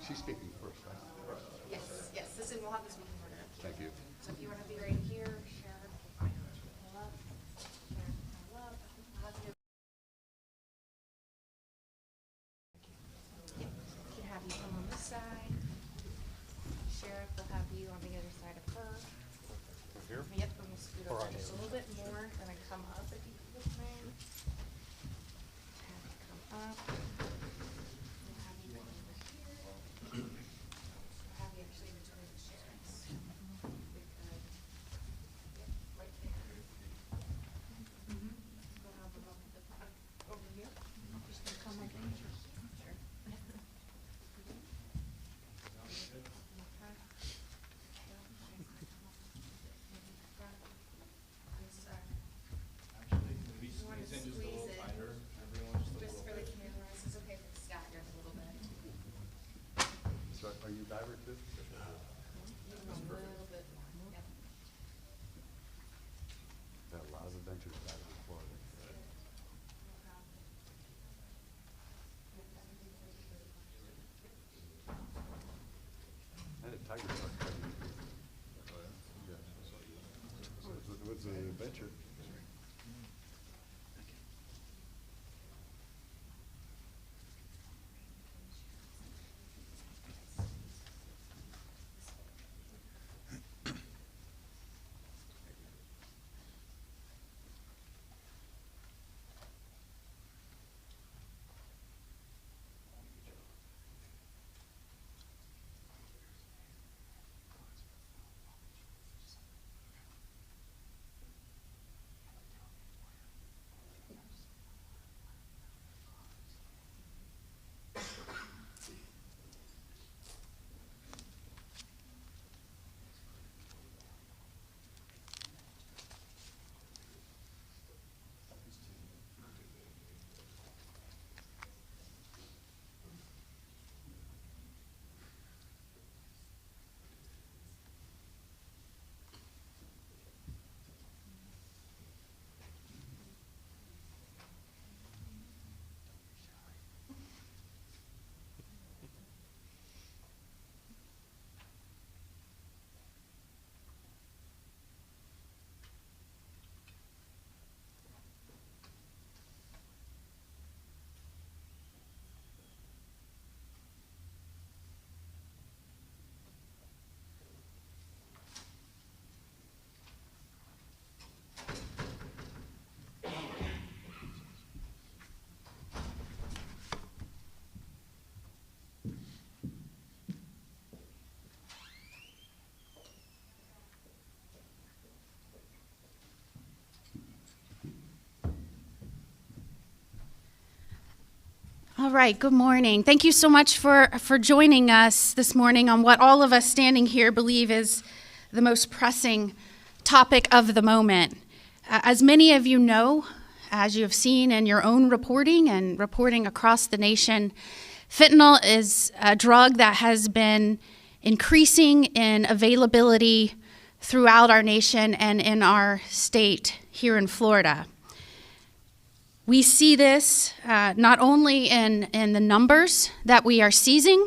She's speaking first, right? Yes, yes. We'll have this meeting order. Thank you. So if you want to be right here, share, pull up, share, pull up. I'll have you. Yep. We can have you come on this side. Sheriff will have you on the other side of her. Here? Yep, and we'll scoot over just a little bit more and then come up if you would mind. Have you come up. We'll have you come over here. We'll have you actually between the sheriffs. We could, yep, right there. We'll have them up at the front over here. Just gonna come up in. Sure. Actually, maybe squeeze in just a little tighter. Everyone just a Just little for the bit. camera, this is okay for Scott here a little bit. So are you diver too? Even a little bit more. Yep. Got a lot of adventures diving in Florida. And a tiger shark. Yeah. It was an adventure. All right, good morning. Thank you so much for joining us this morning on what all of us standing here believe is the most pressing topic of the moment. As many of you know, as you have seen in your own reporting and reporting across the nation, fentanyl is a drug that has been increasing in availability throughout our nation and in our state here in Florida. We see this not only in the numbers that we are seizing,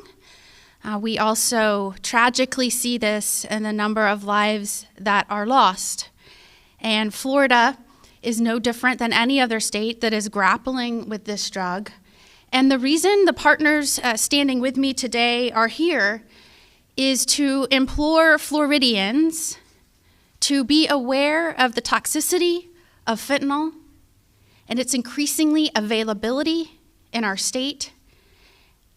we also tragically see this in the number of lives that are lost. And Florida is no different than any other state that is grappling with this drug. And the reason the partners standing with me today are here is to implore Floridians to be aware of the toxicity of fentanyl and its increasingly availability in our state,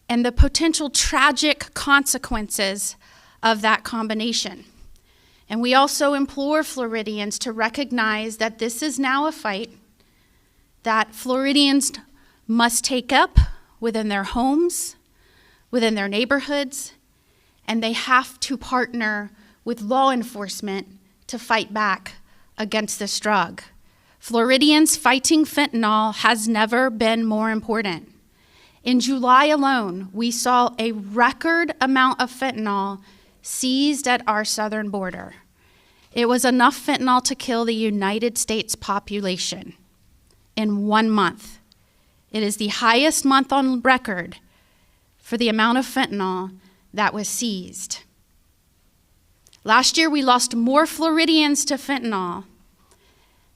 and the potential tragic consequences of that combination. And we also implore Floridians to recognize that this is now a fight that Floridians must take up within their homes, within their neighborhoods, and they have to partner with law enforcement to fight back against this drug. Floridians fighting fentanyl has never been more important. In July alone, we saw a record amount of fentanyl seized at our southern border. It was enough fentanyl to kill the United States population in 1 month. It is the highest month on record for the amount of fentanyl that was seized. Last year, we lost more Floridians to fentanyl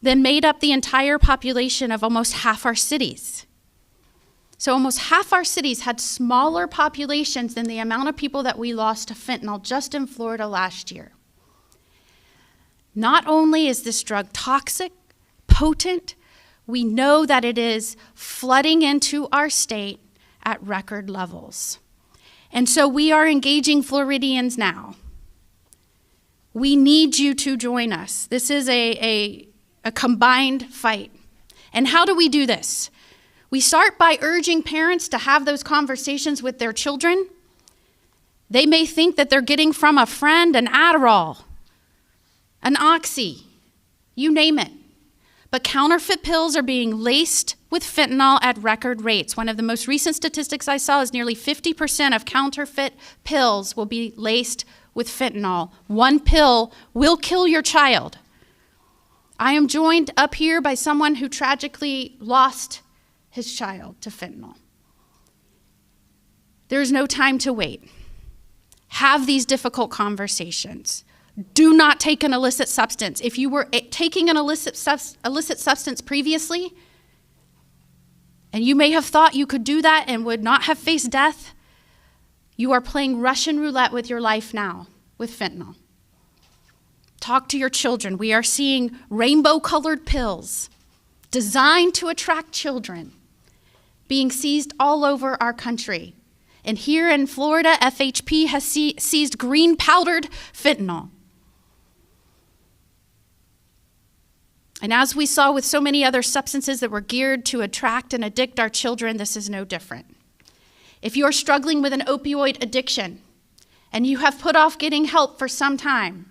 than made up the entire population of almost half our cities. So almost half our cities had smaller populations than the amount of people that we lost to fentanyl just in Florida last year. Not only is this drug toxic, potent, we know that it is flooding into our state at record levels. And so we are engaging Floridians now. We need you to join us. This is a combined fight. And how do we do this? We start by urging parents to have those conversations with their children. They may think that they're getting from a friend an Adderall, an Oxy, you name it. But counterfeit pills are being laced with fentanyl at record rates. One of the most recent statistics I saw is nearly 50% of counterfeit pills will be laced with fentanyl. One pill will kill your child. I am joined up here by someone who tragically lost his child to fentanyl. There is no time to wait. Have these difficult conversations. Do not take an illicit substance. If you were taking an illicit substance previously, and you may have thought you could do that and would not have faced death, you are playing Russian roulette with your life now with fentanyl. Talk to your children. We are seeing rainbow-colored pills designed to attract children being seized all over our country. And here in Florida, FHP has seized green powdered fentanyl. And as we saw with so many other substances that were geared to attract and addict our children, this is no different. If you are struggling with an opioid addiction and you have put off getting help for some time,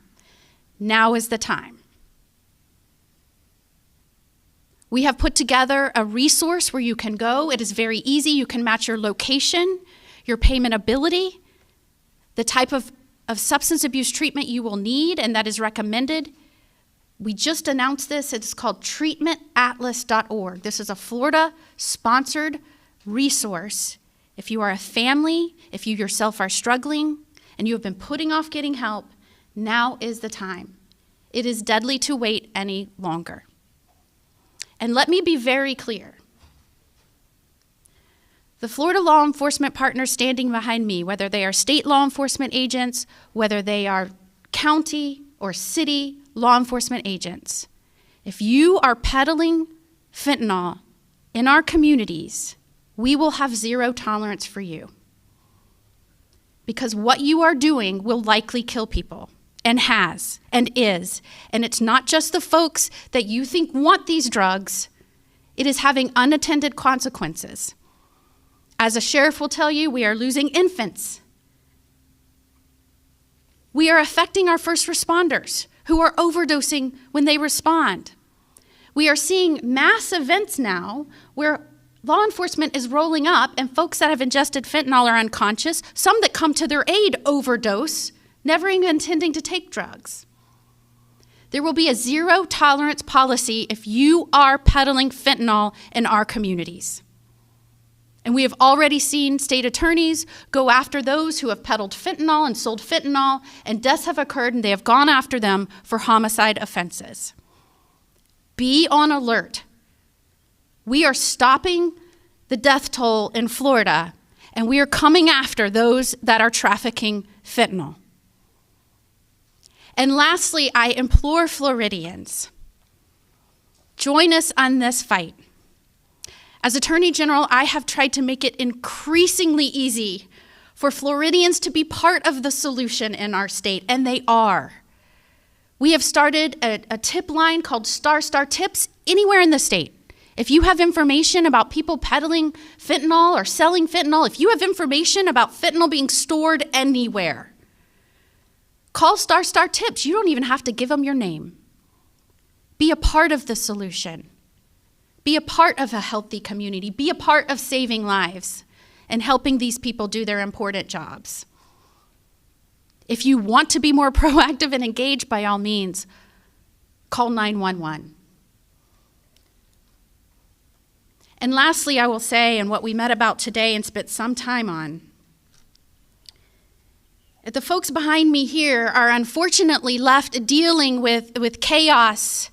now is the time. We have put together a resource where you can go. It is very easy. You can match your location, your payment ability, the type of substance abuse treatment you will need and that is recommended. We just announced this. It's called treatmentatlas.org. This is a Florida-sponsored resource. If you are a family, if you yourself are struggling, and you have been putting off getting help, now is the time. It is deadly to wait any longer. And let me be very clear. The Florida law enforcement partners standing behind me, whether they are state law enforcement agents, whether they are county or city law enforcement agents, if you are peddling fentanyl in our communities, we will have zero tolerance for you. Because what you are doing will likely kill people, and has, and is. And it's not just the folks that you think want these drugs, it is having unintended consequences. As a sheriff will tell you, we are losing infants. We are affecting our first responders who are overdosing when they respond. We are seeing mass events now where law enforcement is rolling up and folks that have ingested fentanyl are unconscious, some that come to their aid overdose, never even intending to take drugs. There will be a zero tolerance policy if you are peddling fentanyl in our communities. And we have already seen state attorneys go after those who have peddled fentanyl and sold fentanyl, and deaths have occurred and they have gone after them for homicide offenses. Be on alert. We are stopping the death toll in Florida, and we are coming after those that are trafficking fentanyl. And lastly, I implore Floridians, join us on this fight. As Attorney General, I have tried to make it increasingly easy for Floridians to be part of the solution in our state, and they are. We have started a tip line called Star Tips anywhere in the state. If you have information about people peddling fentanyl or selling fentanyl, if you have information about fentanyl being stored anywhere, call Star Tips. You don't even have to give them your name. Be a part of the solution. Be a part of a healthy community. Be a part of saving lives and helping these people do their important jobs. If you want to be more proactive and engaged, by all means, call 911. And lastly, I will say, and what we met about today and spent some time on, The folks behind me here are unfortunately left dealing with chaos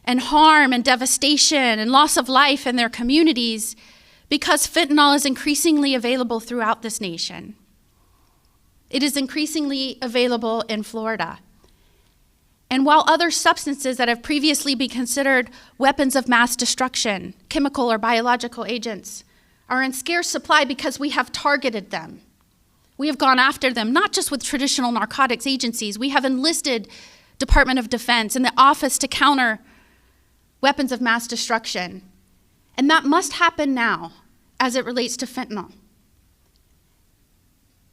and harm and devastation and loss of life in their communities because fentanyl is increasingly available throughout this nation. It is increasingly available in Florida. And while other substances that have previously been considered weapons of mass destruction, chemical or biological agents, are in scarce supply because we have targeted them. We have gone after them, not just with traditional narcotics agencies. We have enlisted Department of Defense and the Office to Counter Weapons of Mass Destruction. And that must happen now as it relates to fentanyl.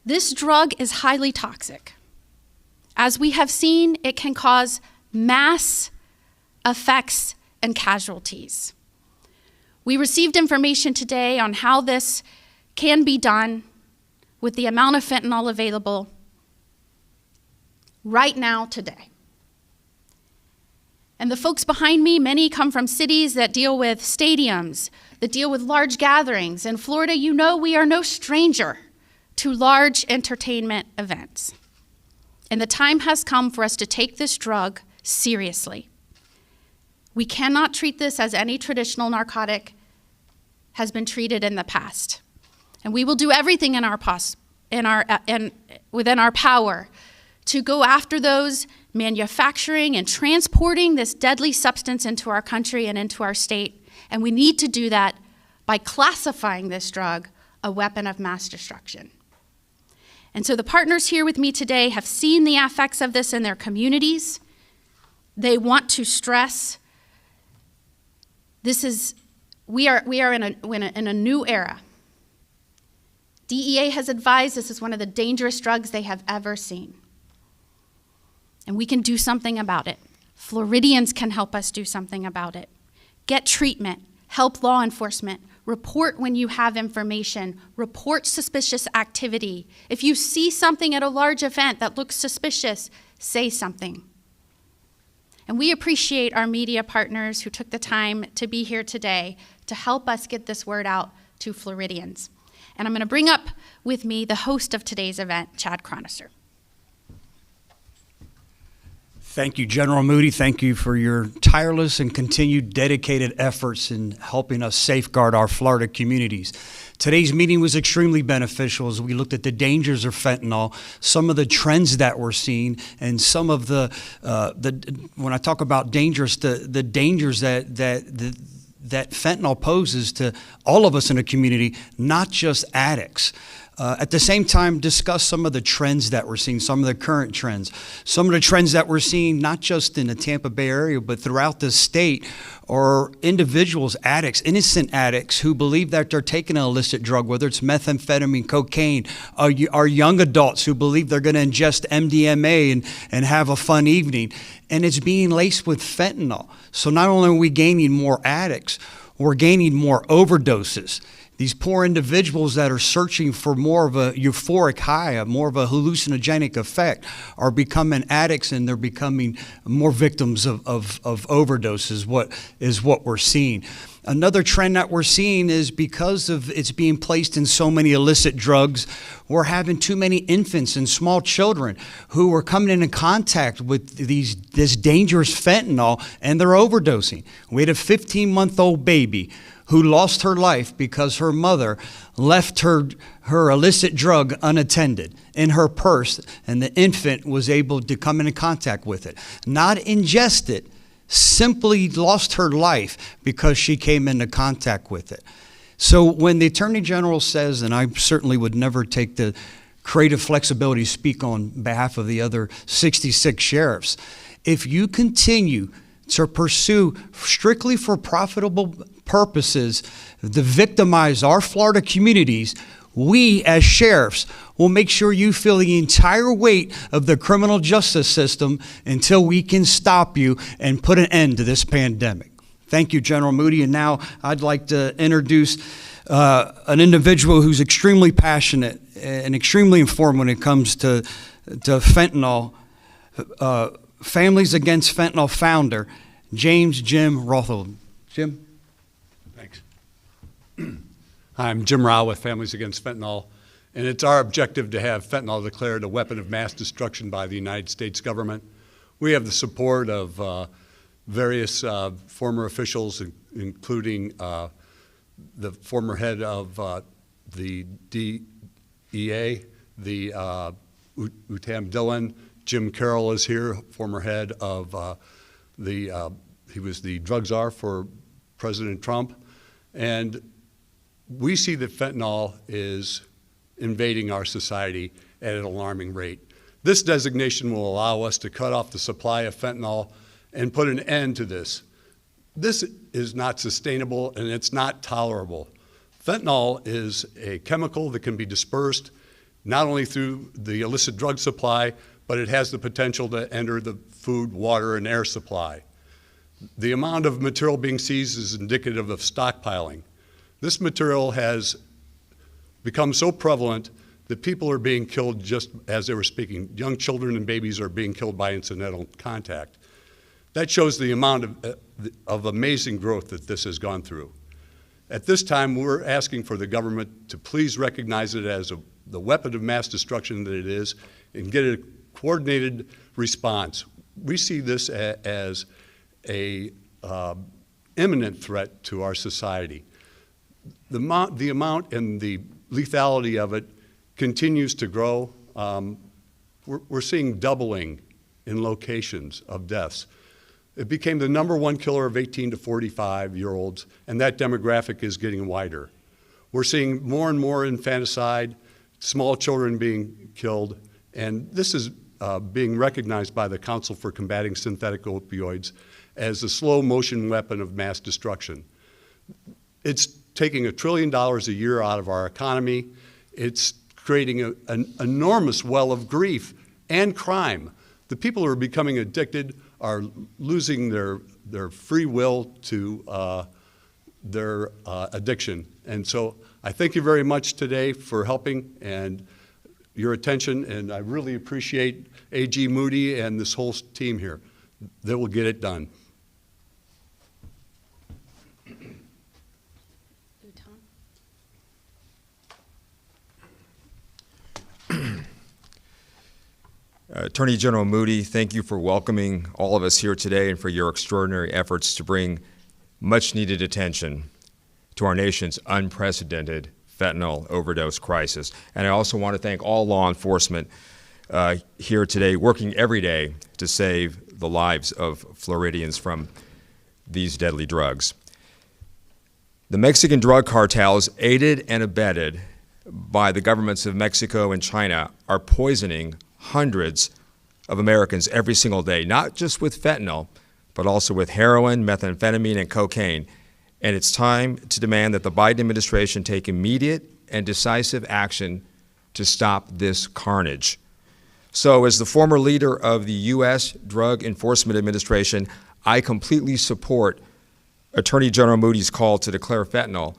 This drug is highly toxic. As we have seen, it can cause mass effects and casualties. We received information today on how this can be done with the amount of fentanyl available right now, today. And the folks behind me, many come from cities that deal with stadiums, that deal with large gatherings. In Florida, you know we are no stranger to large entertainment events. And the time has come for us to take this drug seriously. We cannot treat this as any traditional narcotic has been treated in the past. And we will do everything within our power to go after those manufacturing and transporting this deadly substance into our country and into our state. And we need to do that by classifying this drug a weapon of mass destruction. And so the partners here with me today have seen the effects of this in their communities. They want to stress we are in a new era. DEA has advised this is one of the dangerous drugs they have ever seen. And we can do something about it. Floridians can help us do something about it. Get treatment, help law enforcement, report when you have information, report suspicious activity. If you see something at a large event that looks suspicious, say something. And we appreciate our media partners who took the time to be here today to help us get this word out to Floridians. And I'm going to bring up with me the host of today's event, Chad Chronister. Thank you, General Moody. Thank you for your tireless and continued dedicated efforts in helping us safeguard our Florida communities. Today's meeting was extremely beneficial as we looked at the dangers of fentanyl, some of the trends that we're seeing, and some of the when I talk about dangerous, the dangers that fentanyl poses to all of us in a community, not just addicts. At the same time, discuss some of the trends that we're seeing, some of the current trends. Some of the trends that we're seeing, not just in the Tampa Bay area, but throughout the state, are individuals, addicts, innocent addicts who believe that they're taking an illicit drug, whether it's methamphetamine, cocaine, or young adults who believe they're going to ingest MDMA and have a fun evening. And it's being laced with fentanyl. So not only are we gaining more addicts, we're gaining more overdoses. These poor individuals that are searching for more of a euphoric high, more of a hallucinogenic effect, are becoming addicts, and they're becoming more victims of overdoses, what we're seeing. Another trend that we're seeing is because of it's being placed in so many illicit drugs, we're having too many infants and small children who are coming into contact with this dangerous fentanyl, and they're overdosing. We had a 15-month-old baby who lost her life because her mother left her illicit drug unattended in her purse, and the infant was able to come into contact with it. Not ingest it, simply lost her life because she came into contact with it. So when the Attorney General says, and I certainly would never take the creative flexibility to speak on behalf of the other 66 sheriffs, if you continue to pursue strictly for profitable purposes to victimize our Florida communities, we as sheriffs will make sure you feel the entire weight of the criminal justice system until we can stop you and put an end to this pandemic. Thank you, General Moody. And now I'd like to introduce an individual who's extremely passionate and extremely informed when it comes to fentanyl. Families Against Fentanyl founder, James Jim Rothold. Jim? Thanks. Hi, I'm Jim Rao with Families Against Fentanyl, And it's our objective to have fentanyl declared a weapon of mass destruction by the United States government. We have the support of various former officials, including the former head of the DEA, the Utam Dillon. Jim Carroll is here, former head of he was the drug czar for President Trump. And we see that fentanyl is invading our society at an alarming rate. This designation will allow us to cut off the supply of fentanyl and put an end to this. This is not sustainable and it's not tolerable. Fentanyl is a chemical that can be dispersed not only through the illicit drug supply, but it has the potential to enter the food, water, and air supply. The amount of material being seized is indicative of stockpiling. This material has become so prevalent that people are being killed just as they were speaking. Young children and babies are being killed by incidental contact. That shows the amount of amazing growth that this has gone through. At this time, we're asking for the government to please recognize it as the weapon of mass destruction that it is and get a coordinated response. We see this as a imminent threat to our society. The amount and the lethality of it continues to grow. We're seeing doubling in locations of deaths. It became the #1 killer of 18 to 45-year-olds, and that demographic is getting wider. We're seeing more and more infanticide, small children being killed, and this is being recognized by the Council for Combating Synthetic Opioids as a slow-motion weapon of mass destruction. It's taking $1 trillion a year out of our economy. It's creating an enormous well of grief and crime. The people who are becoming addicted are losing their free will to their addiction. And so I thank you very much today for helping and your attention, and I really appreciate AG Moody and this whole team here. They will get it done. Attorney General Moody, thank you for welcoming all of us here today and for your extraordinary efforts to bring much-needed attention to our nation's unprecedented fentanyl overdose crisis. And I also want to thank all law enforcement here today working every day to save the lives of Floridians from these deadly drugs. The Mexican drug cartels, aided and abetted by the governments of Mexico and China, are poisoning hundreds of Americans every single day, not just with fentanyl, but also with heroin, methamphetamine, and cocaine. And it's time to demand that the Biden administration take immediate and decisive action to stop this carnage. So as the former leader of the U.S. Drug Enforcement Administration, I completely support Attorney General Moody's call to declare fentanyl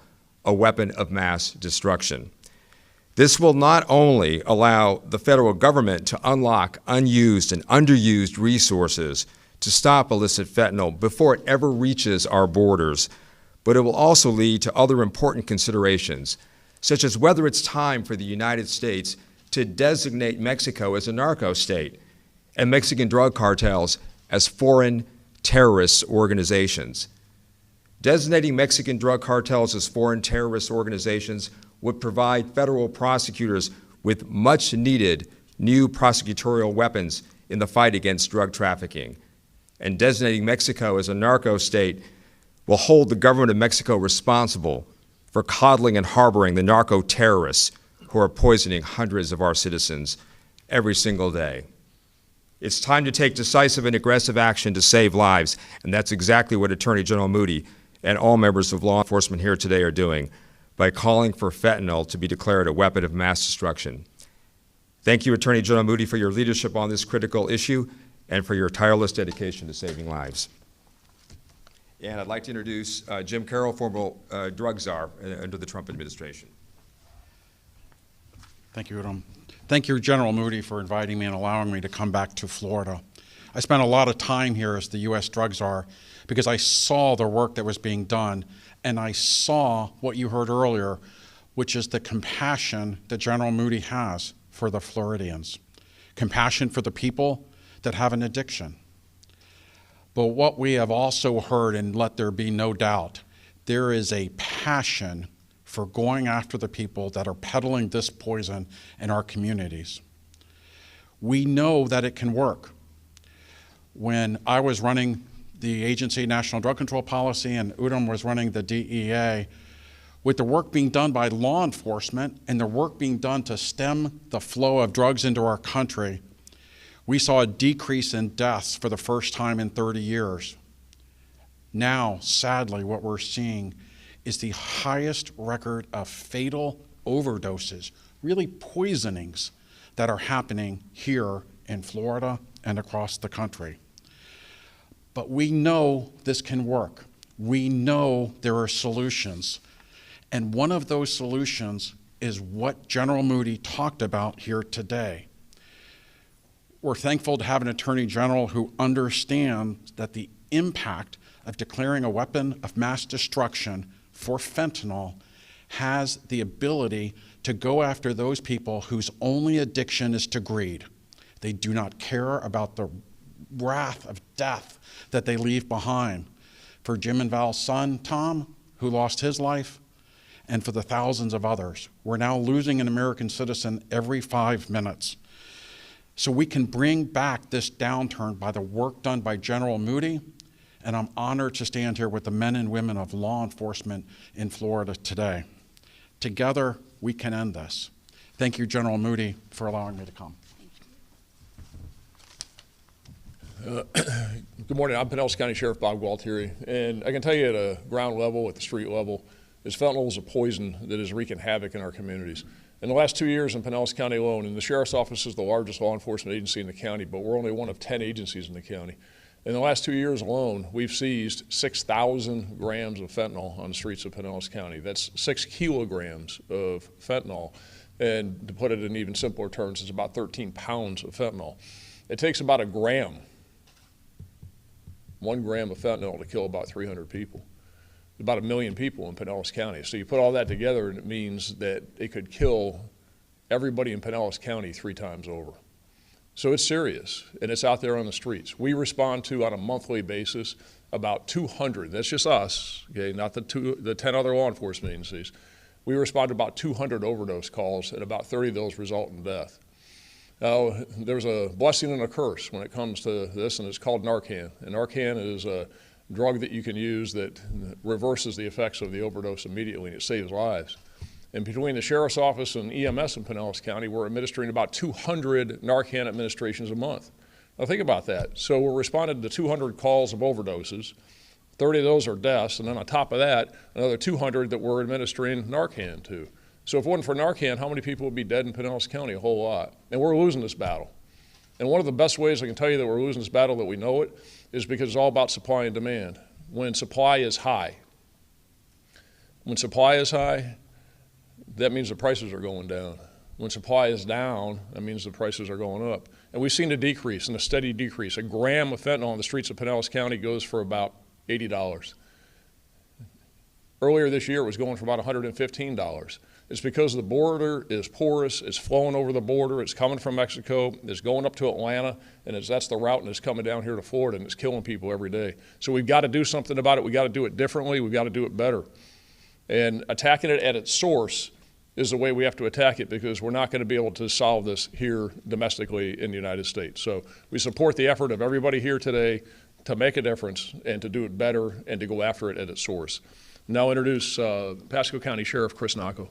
a weapon of mass destruction. This will not only allow the federal government to unlock unused and underused resources to stop illicit fentanyl before it ever reaches our borders, but it will also lead to other important considerations, such as whether it's time for the United States to designate Mexico as a narco state and Mexican drug cartels as foreign terrorist organizations. Designating Mexican drug cartels as foreign terrorist organizations would provide federal prosecutors with much-needed new prosecutorial weapons in the fight against drug trafficking. And designating Mexico as a narco state will hold the government of Mexico responsible for coddling and harboring the narco terrorists who are poisoning hundreds of our citizens every single day. It's time to take decisive and aggressive action to save lives, and that's exactly what Attorney General Moody and all members of law enforcement here today are doing by calling for fentanyl to be declared a weapon of mass destruction. Thank you, Attorney General Moody, for your leadership on this critical issue and for your tireless dedication to saving lives. And I'd like to introduce Jim Carroll, former drug czar under the Trump administration. Thank you, Adam. Thank you, General Moody, for inviting me and allowing me to come back to Florida. I spent a lot of time here as the U.S. drug czar because I saw the work that was being done, and I saw what you heard earlier, which is the compassion that General Moody has for the Floridians. Compassion for the people that have an addiction. But what we have also heard, and let there be no doubt, there is a passion for going after the people that are peddling this poison in our communities. We know that it can work. When I was running the agency National Drug Control Policy and Udom was running the DEA, with the work being done by law enforcement and the work being done to stem the flow of drugs into our country, we saw a decrease in deaths for the first time in 30 years. Now, sadly, what we're seeing is the highest record of fatal overdoses, really poisonings, that are happening here in Florida and across the country. But we know this can work. We know there are solutions. And one of those solutions is what General Moody talked about here today. We're thankful to have an Attorney General who understands that the impact of declaring a weapon of mass destruction for fentanyl has the ability to go after those people whose only addiction is to greed. They do not care about the wrath of death that they leave behind. For Jim and Val's son, Tom, who lost his life, and for the thousands of others. We're now losing an American citizen every 5 minutes. So we can bring back this downturn by the work done by General Moody, and I'm honored to stand here with the men and women of law enforcement in Florida today. Together, we can end this. Thank you, General Moody, for allowing me to come. Good morning. I'm Pinellas County Sheriff Bob Gualtieri, and I can tell you at a ground level, at the street level, is fentanyl is a poison that is wreaking havoc in our communities. In the last 2 years in Pinellas County alone, and the Sheriff's Office is the largest law enforcement agency in the county, but we're only one of 10 agencies in the county. In the last 2 years alone, we've seized 6,000 grams of fentanyl on the streets of Pinellas County. That's 6 kilograms of fentanyl. And to put it in even simpler terms, it's about 13 pounds of fentanyl. It takes about 1 gram of fentanyl to kill about 300 people. About 1 million people in Pinellas County. So you put all that together and it means that it could kill everybody in Pinellas County 3 times over. So it's serious and it's out there on the streets. We respond to, on a monthly basis, about 200, that's just us, okay, not the 10 other law enforcement agencies. We respond to about 200 overdose calls and about 30 of those result in death. Now, there's a blessing and a curse when it comes to this, and it's called Narcan. And Narcan is a drug that you can use that reverses the effects of the overdose immediately, and it saves lives. And between the Sheriff's Office and EMS in Pinellas County, we're administering about 200 Narcan administrations a month. Now think about that. So we're responding to 200 calls of overdoses, 30 of those are deaths, and then on top of that, another 200 that we're administering Narcan to. So if it wasn't for Narcan, how many people would be dead in Pinellas County? A whole lot. And we're losing this battle. And one of the best ways I can tell you that we're losing this battle that we know it is because it's all about supply and demand. When supply is high, that means the prices are going down. When supply is down, that means the prices are going up. And we've seen a decrease, and a steady decrease. 1 gram of fentanyl on the streets of Pinellas County goes for about $80. Earlier this year, it was going for about $115. It's because the border is porous, it's flowing over the border, it's coming from Mexico, it's going up to Atlanta, and that's the route, and it's coming down here to Florida, and it's killing people every day. So we've got to do something about it. We've got to do it differently. We've got to do it better. And attacking it at its source is the way we have to attack it, because we're not going to be able to solve this here domestically in the United States. So we support the effort of everybody here today to make a difference and to do it better and to go after it at its source. Now I'll introduce Pasco County Sheriff Chris Nacco.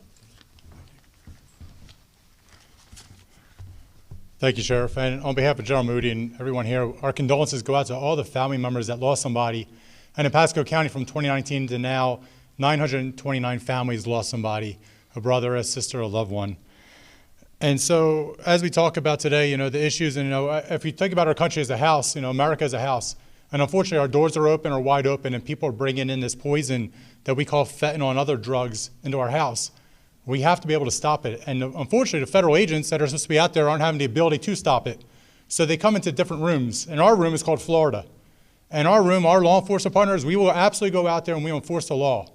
Thank you, Sheriff. And on behalf of General Moody and everyone here, our condolences go out to all the family members that lost somebody. And in Pasco County from 2019 to now, 929 families lost somebody, a brother, a sister, a loved one. And so as we talk about today, the issues, and if you think about our country as a house, America is a house. And unfortunately, our doors are open or wide open, and people are bringing in this poison that we call fentanyl and other drugs into our house. We have to be able to stop it. And unfortunately, the federal agents that are supposed to be out there aren't having the ability to stop it. So they come into different rooms. And our room is called Florida. And our room, our law enforcement partners, we will absolutely go out there and we will enforce the law.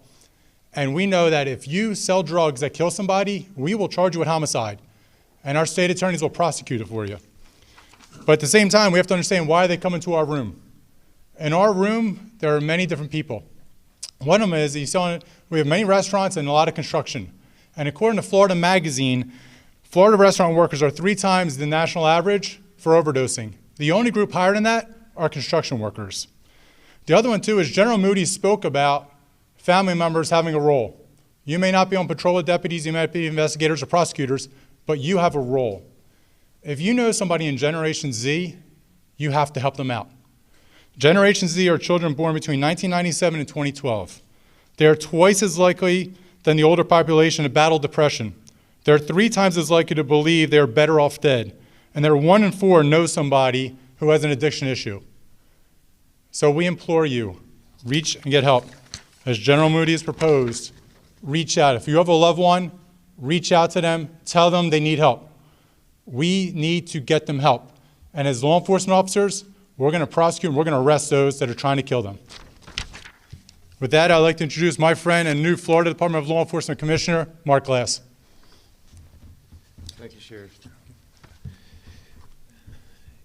And we know that if you sell drugs that kill somebody, we will charge you with homicide. And our state attorneys will prosecute it for you. But at the same time, we have to understand why they come into our room. In our room, there are many different people. One of them is we have many restaurants and a lot of construction. And according to Florida Magazine, Florida restaurant workers are 3 times the national average for overdosing. The only group higher than that are construction workers. The other one, too, is General Moody spoke about family members having a role. You may not be on patrol with deputies, you might be investigators or prosecutors, but you have a role. If you know somebody in Generation Z, you have to help them out. Generation Z are children born between 1997 and 2012. They are twice as likely than the older population to battle depression. They're 3 times as likely to believe they're better off dead. And they're 1 in 4 know somebody who has an addiction issue. So we implore you, reach and get help. As General Moody has proposed, reach out. If you have a loved one, reach out to them, tell them they need help. We need to get them help. And as law enforcement officers, we're going to prosecute and we're going to arrest those that are trying to kill them. With that, I'd like to introduce my friend and new Florida Department of Law Enforcement Commissioner, Mark Glass. Thank you, Sheriff.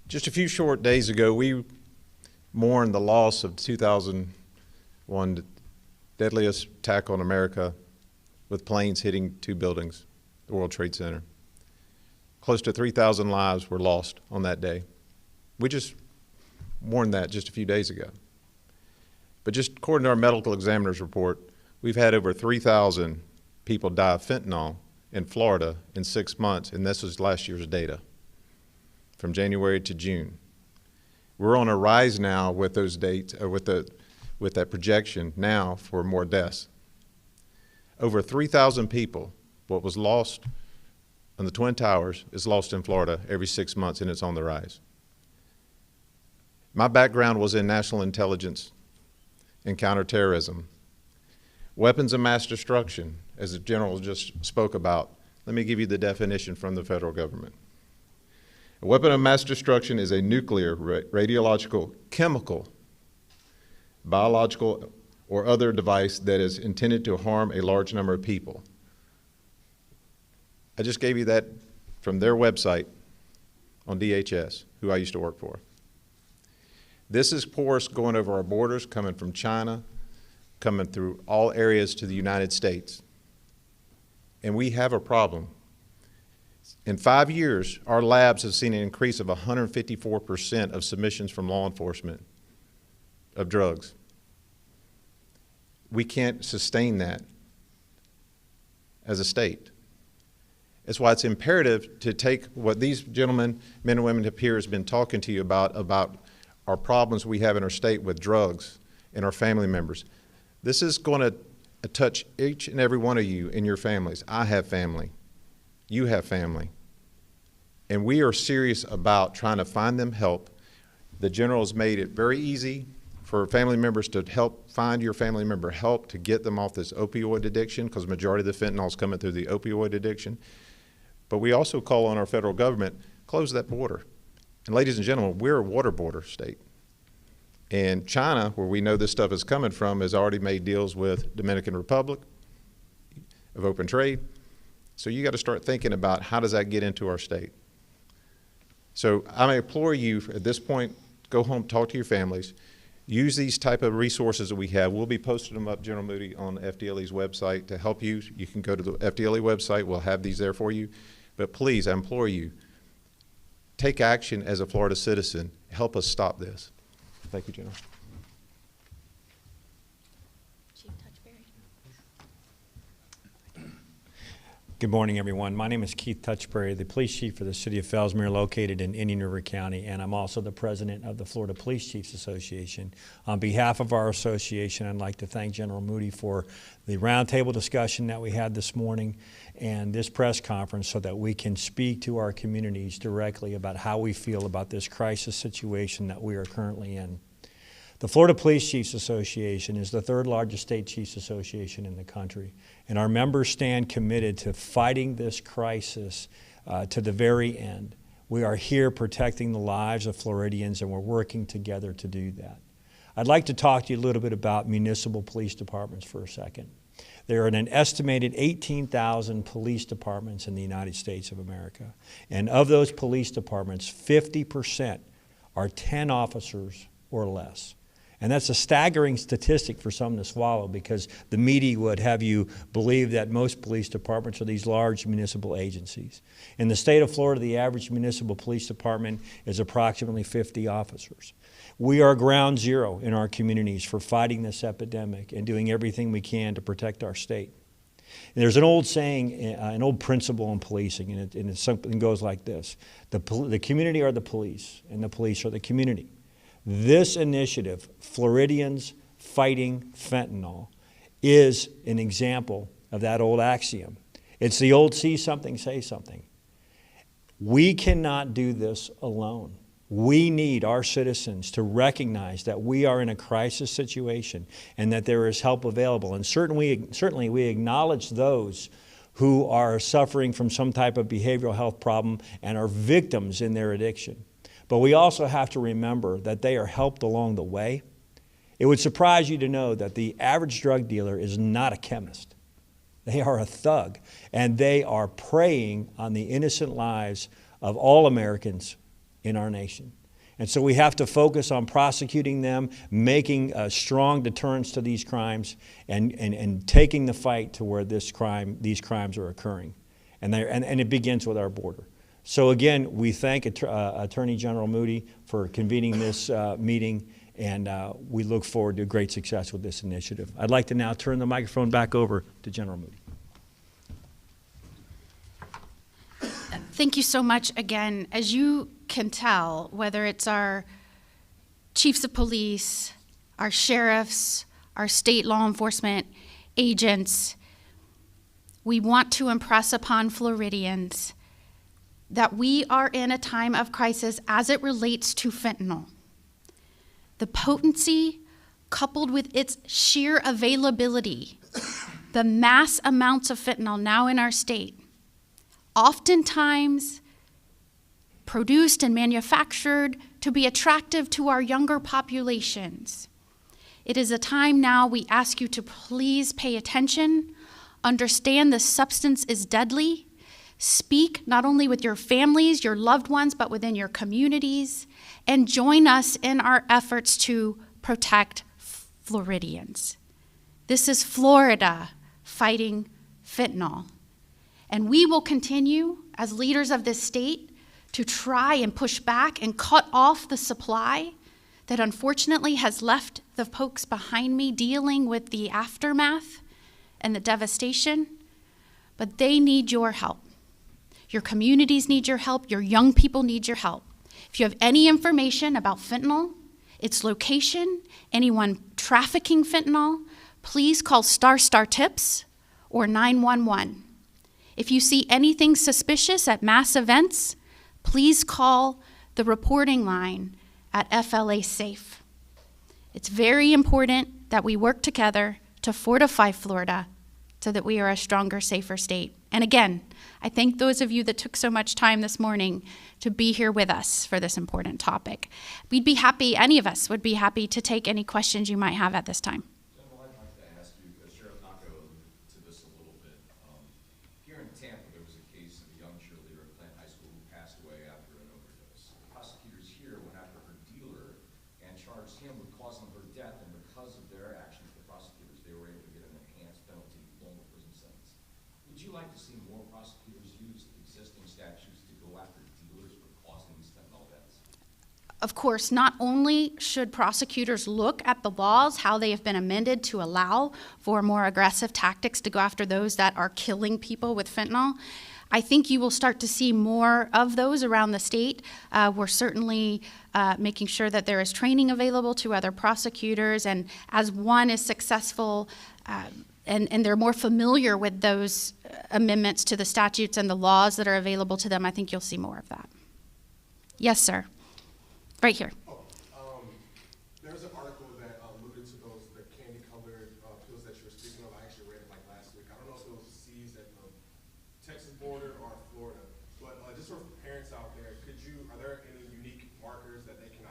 Just a few short days ago, we mourned the loss of 2001 deadliest attack on America with planes hitting 2 buildings, the World Trade Center. Close to 3,000 lives were lost on that day. We just mourned that just a few days ago. But just according to our medical examiner's report, we've had over 3,000 people die of fentanyl in Florida in 6 months, and this was last year's data, from January to June. We're on a rise now with those dates, with that projection now for more deaths. Over 3,000 people, what was lost on the Twin Towers is lost in Florida every 6 months, and it's on the rise. My background was in national intelligence and counterterrorism. Weapons of mass destruction, as the general just spoke about, let me give you the definition from the federal government. A weapon of mass destruction is a nuclear, radiological, chemical, biological, or other device that is intended to harm a large number of people. I just gave you that from their website on DHS, who I used to work for. This is porous going over our borders, coming from China, coming through all areas to the United States. And we have a problem. In 5 years, our labs have seen an increase of 154% of submissions from law enforcement of drugs. We can't sustain that as a state. That's why it's imperative to take what these gentlemen, men and women up here has been talking to you about our problems we have in our state with drugs and our family members. This is going to touch each and every one of you in your families. I have family. You have family. And we are serious about trying to find them help. The general has made it very easy for family members to help find your family member help to get them off this opioid addiction, because the majority of the fentanyl is coming through the opioid addiction. But we also call on our federal government, close that border. And ladies and gentlemen, we're a water border state. And China, where we know this stuff is coming from, has already made deals with Dominican Republic of open trade. So you got to start thinking about how does that get into our state. So I implore you at this point, go home, talk to your families, use these type of resources that we have. We'll be posting them up, General Moody, on FDLE's website to help you. You can go to the FDLE website. We'll have these there for you. But please, I implore you, take action as a Florida citizen. Help us stop this. Thank you, General. Chief Touchberry. Good morning, everyone. My name is Keith Touchberry, the police chief for the city of Fellsmere, located in Indian River County, and I'm also the president of the Florida Police Chiefs Association. On behalf of our association, I'd like to thank General Moody for the roundtable discussion that we had this morning and this press conference so that we can speak to our communities directly about how we feel about this crisis situation that we are currently in. The Florida Police Chiefs Association is the 3rd largest state chiefs association in the country, and our members stand committed to fighting this crisis to the very end. We are here protecting the lives of Floridians, and we're working together to do that. I'd like to talk to you a little bit about municipal police departments for a second. There are an estimated 18,000 police departments in the United States of America. And of those police departments, 50% are 10 officers or less. And that's a staggering statistic for some to swallow, because the media would have you believe that most police departments are these large municipal agencies. In the state of Florida, the average municipal police department is approximately 50 officers. We are ground zero in our communities for fighting this epidemic and doing everything we can to protect our state. And there's an old saying, an old principle in policing, and it something goes like this: the community are the police, and the police are the community. This initiative, Floridians Fighting Fentanyl, is an example of that old axiom. It's the old see something, say something. We cannot do this alone. We need our citizens to recognize that we are in a crisis situation and that there is help available. And certainly we acknowledge those who are suffering from some type of behavioral health problem and are victims in their addiction. But we also have to remember that they are helped along the way. It would surprise you to know that the average drug dealer is not a chemist. They are a thug, and they are preying on the innocent lives of all Americans in our nation. And so we have to focus on prosecuting them, making a strong deterrence to these crimes, and taking the fight to where these crimes are occurring. And it begins with our border. So again, we thank Attorney General Moody for convening this meeting, and we look forward to great success with this initiative. I'd like to now turn the microphone back over to General Moody. Thank you so much again. As you can tell, whether it's our chiefs of police, our sheriffs, our state law enforcement agents, we want to impress upon Floridians that we are in a time of crisis as it relates to fentanyl. The potency, coupled with its sheer availability, the mass amounts of fentanyl now in our state, oftentimes produced and manufactured to be attractive to our younger populations. It is a time now we ask you to please pay attention, understand the substance is deadly, speak not only with your families, your loved ones, but within your communities, and join us in our efforts to protect Floridians. This is Florida fighting fentanyl. And we will continue, as leaders of this state, to try and push back and cut off the supply that unfortunately has left the folks behind me dealing with the aftermath and the devastation. But they need your help. Your communities need your help. Your young people need your help. If you have any information about fentanyl, its location, anyone trafficking fentanyl, please call **TIPS or 911. If you see anything suspicious at mass events, please call the reporting line at FLA SAFE. It's very important that we work together to fortify Florida so that we are a stronger, safer state. And again, I thank those of you that took so much time this morning to be here with us for this important topic. We'd be happy, any of us would be happy to take any questions you might have at this time. General, I'd like to ask you, Sheriff Naco alluded to this a little bit. Here in Tampa, there was a case of a young cheerleader at Plant High School who passed away after an overdose. The prosecutors here went after her dealer and charged him with causing her death, and because of their actions, the prosecutors, they were able to get an enhanced penalty, longer prison sentence. Would you like to see more prosecutors use existing statutes to go after dealers for causing these fentanyl deaths? Of course, not only should prosecutors look at the laws, how they have been amended to allow for more aggressive tactics to go after those that are killing people with fentanyl, I think you will start to see more of those around the state. We're certainly making sure that there is training available to other prosecutors, and as one is successful and they're more familiar with those amendments to the statutes and the laws that are available to them, I think you'll see more of that. Yes, sir. Right here. There was an article that alluded to the candy-colored pills that you were speaking of. I actually read it like last week. I don't know if it was seized at the Texas border or Florida, but just for parents out there, are there any unique markers that they can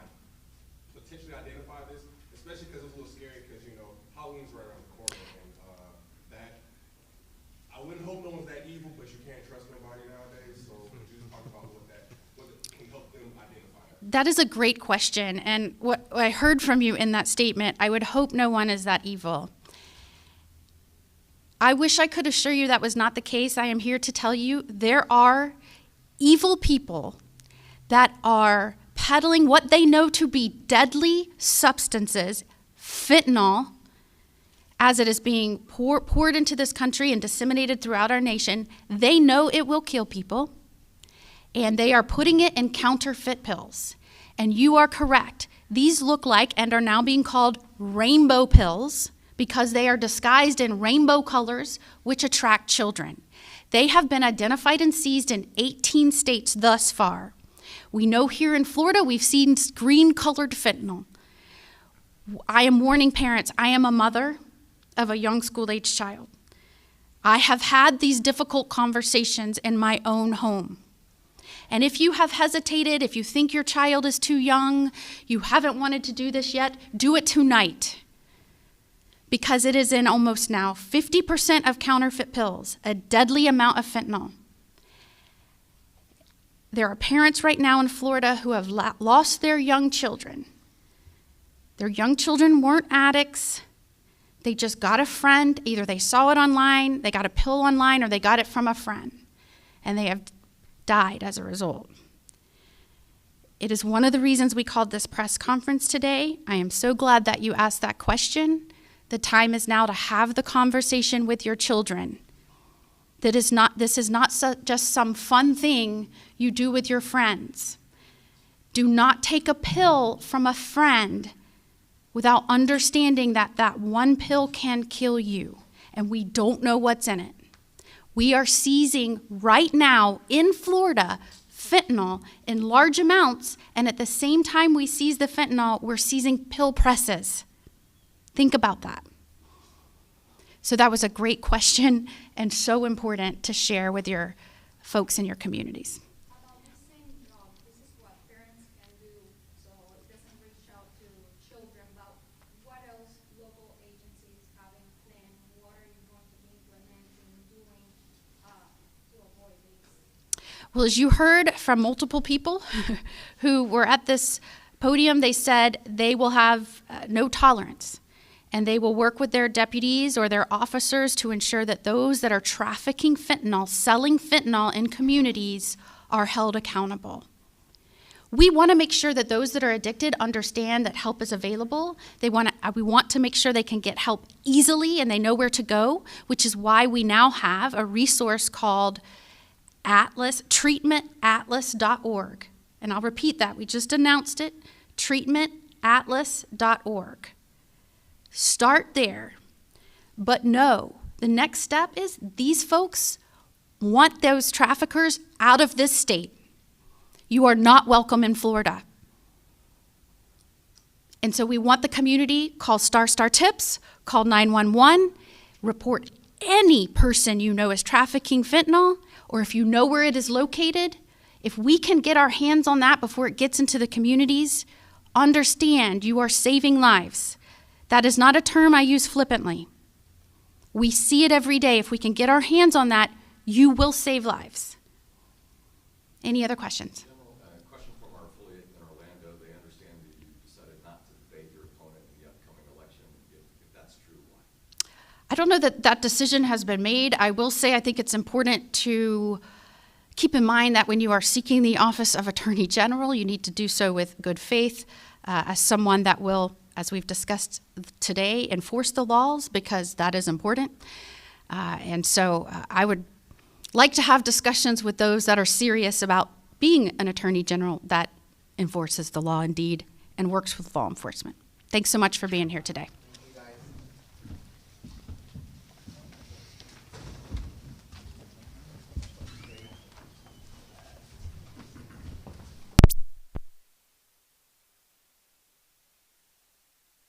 potentially identify this? Especially because it's a little scary because, Halloween's right around the corner, and that I wouldn't hope no one's that evil, but you can't trust nobody nowadays. So just talk about what can help them identify that. That is a great question. And what I heard from you in that statement, I would hope no one is that evil. I wish I could assure you that was not the case. I am here to tell you there are evil people that are peddling what they know to be deadly substances, fentanyl, as it is being poured into this country and disseminated throughout our nation. They know it will kill people, and they are putting it in counterfeit pills. And you are correct. These look like and are now being called rainbow pills because they are disguised in rainbow colors, which attract children. They have been identified and seized in 18 states thus far. We know here in Florida, we've seen green-colored fentanyl. I am warning parents. I am a mother of a young school-aged child. I have had these difficult conversations in my own home. And if you have hesitated, if you think your child is too young, you haven't wanted to do this yet, do it tonight. Because it is in almost now 50% of counterfeit pills, a deadly amount of fentanyl. There are parents right now in Florida who have lost their young children. Their young children weren't addicts. They just got a friend. Either they saw it online, they got a pill online, or they got it from a friend. And they have died as a result. It is one of the reasons we called this press conference today. I am so glad that you asked that question. The time is now to have the conversation with your children. This is not just some fun thing you do with your friends. Do not take a pill from a friend without understanding that that one pill can kill you, and we don't know what's in it. We are seizing right now in Florida fentanyl in large amounts, and at the same time we seize the fentanyl, we're seizing pill presses. Think about that. So that was a great question and so important to share with your folks in your communities. About this same job, this is what parents can do, so it doesn't reach out to children, but what else local agencies have in plan? What are you going to be implementing, doing to avoid this? Well, as you heard from multiple people who were at this podium, they said they will have no tolerance. And they will work with their deputies or their officers to ensure that those that are trafficking fentanyl, selling fentanyl in communities, are held accountable. We want to make sure that those that are addicted understand that help is available. We want to make sure they can get help easily and they know where to go, which is why we now have a resource called treatmentatlas.org. And I'll repeat that. We just announced it, treatmentatlas.org. Start there, but no, the next step is these folks want those traffickers out of this state. You are not welcome in Florida. And so we want the community, call Star Tips, call 911, report any person you know is trafficking fentanyl, or if you know where it is located. If we can get our hands on that before it gets into the communities, understand you are saving lives. That is not a term I use flippantly. We see it every day. If we can get our hands on that, you will save lives. Any other questions? General, question from our affiliate in Orlando. They understand that you decided not to debate your opponent in the upcoming election. If that's true, why? I don't know that that decision has been made. I will say I think it's important to keep in mind that when you are seeking the office of Attorney General, you need to do so with good faith as someone that will, as we've discussed today, enforce the laws, because that is important. And so I would like to have discussions with those that are serious about being an Attorney General that enforces the law indeed and works with law enforcement. Thanks so much for being here today.